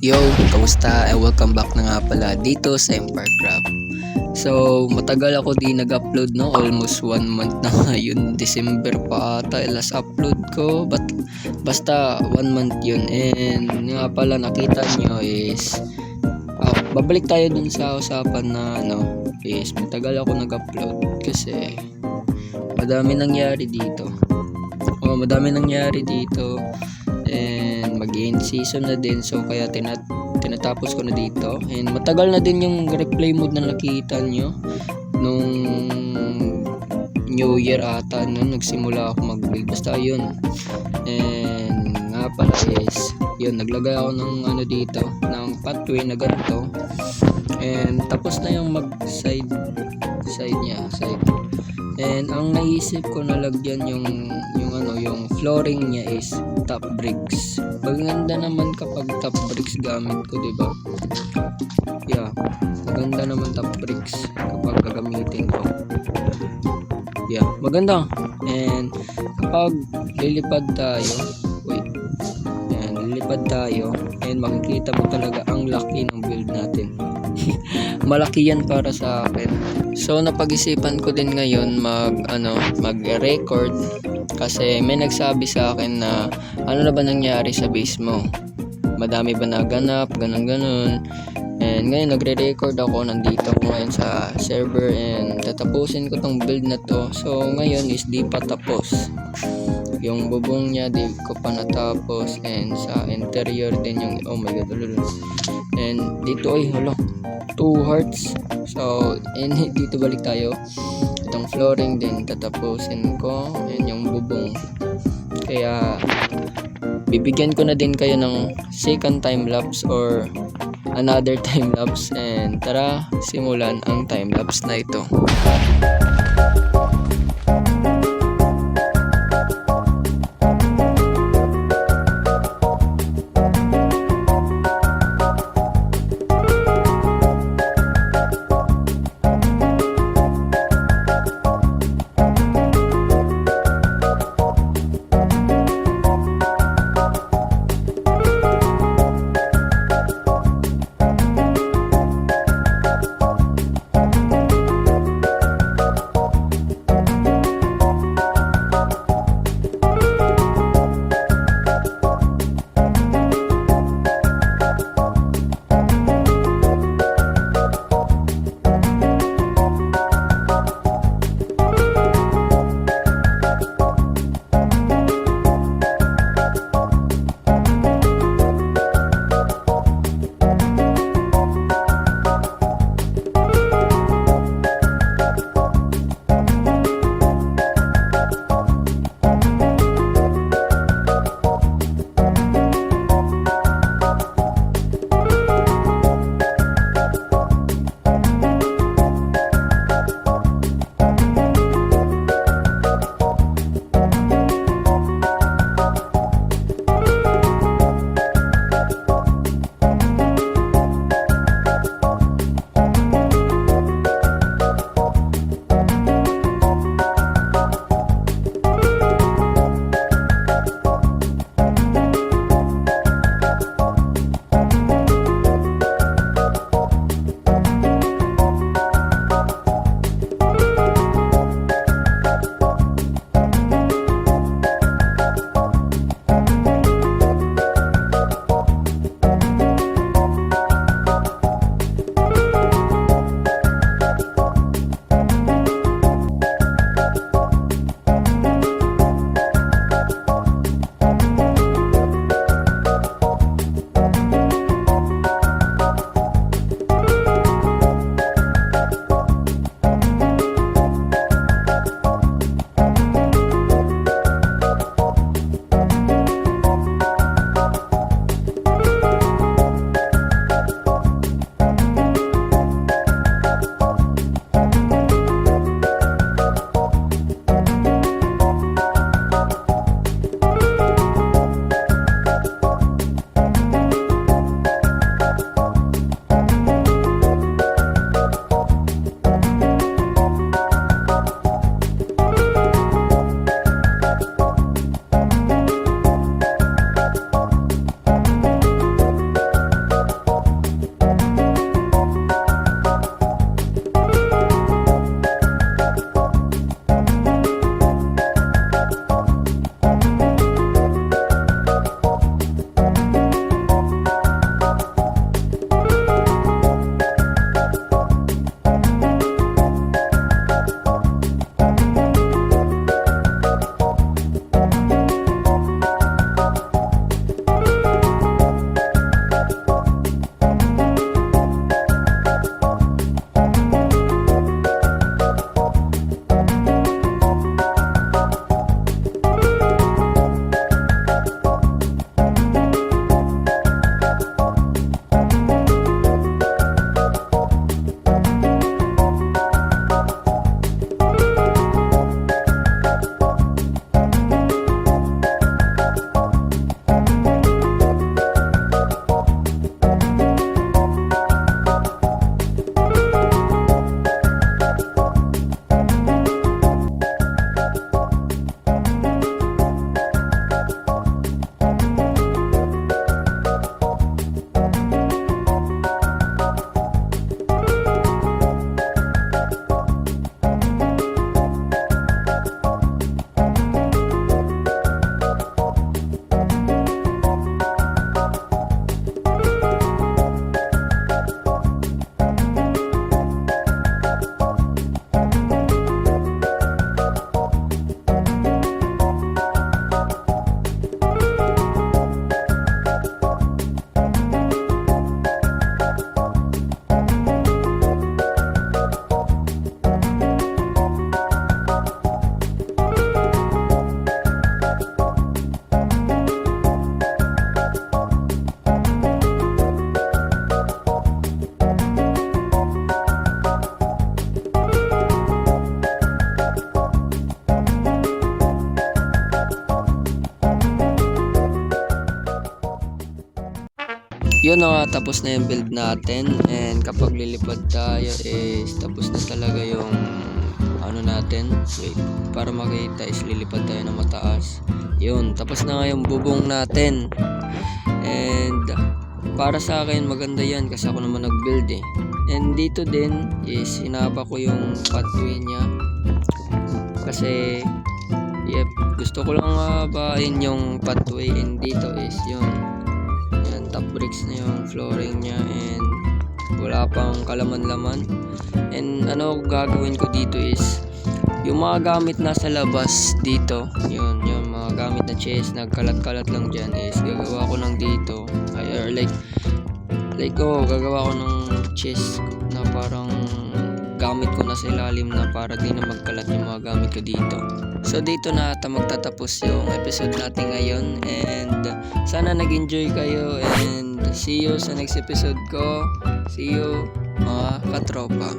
Yo, kamusta? Welcome back na nga pala dito sa Empire Craft. So, matagal ako di nag-upload, no? Almost 1 month na ngayon. December pa ata last upload ko. Basta 1 month yun. And nga pala nakita nyo is babalik tayo dun sa usapan na is matagal ako nag-upload kasi madami nangyari dito. And mag-end season na din, so kaya tinatapos ko na dito. And matagal na din yung replay mode na nakita nyo nung New Year ata, nagsimula ako mag-build, basta yun. And nga pala is yun, naglagay ako ng dito, ng pathway na ganito. And tapos na yung side. And ang naisip ko na lagyan yung flooring niya is top bricks. Maganda naman kapag top bricks gamit ko, diba? Yeah, maganda naman top bricks kapag gagamitin ko. Yeah, maganda. And kapag lilipad tayo, and makikita mo talaga ang laki ng build natin. Malaki yan para sa akin. So napag-isipan ko din ngayon mag-record kasi may nagsabi sa akin na ano na ba nangyari sa base mo? Madami ba naganap? Ganun. And ngayon nagre-record ako, nandito ako ngayon sa server and tatapusin ko tong build na to. So ngayon is di pa tapos. Yung bubong niya di ko pa natapos, and sa interior din yung oh my god, and dito ay 2 hearts. So and dito balik tayo, itong flooring din tatapusin ko, and yung bubong. Kaya bibigyan ko na din kayo ng second time lapse or another time lapse, and tara simulan ang time lapse na ito. yun na nga, tapos na yung build natin. And kapag lilipad tayo is tapos na talaga yung ano natin. Wait, para makita is lilipad tayo na mataas. Yun, tapos na nga yung bubong natin. And para sa akin maganda yan kasi ako naman nag-build eh. And dito din is hinaba ko yung pathway niya. Kasi yep, gusto ko lang habain yung pathway. And dito is yun, yan, top bricks na yung flooring niya. And wala pang kalaman-laman. And ano gagawin ko dito is yung mga gamit nasa labas dito, yun, yung mga gamit na chest nagkalat-kalat lang dyan is gagawa ko ng dito. Or gagawa ko ng chest na parang gamit ko na sa ilalim na para di na magkalat yung mga gamit ko dito. So dito na ata magtatapos yung episode natin ngayon. And sana nag-enjoy kayo. And see you sa next episode ko. See you mga katropa.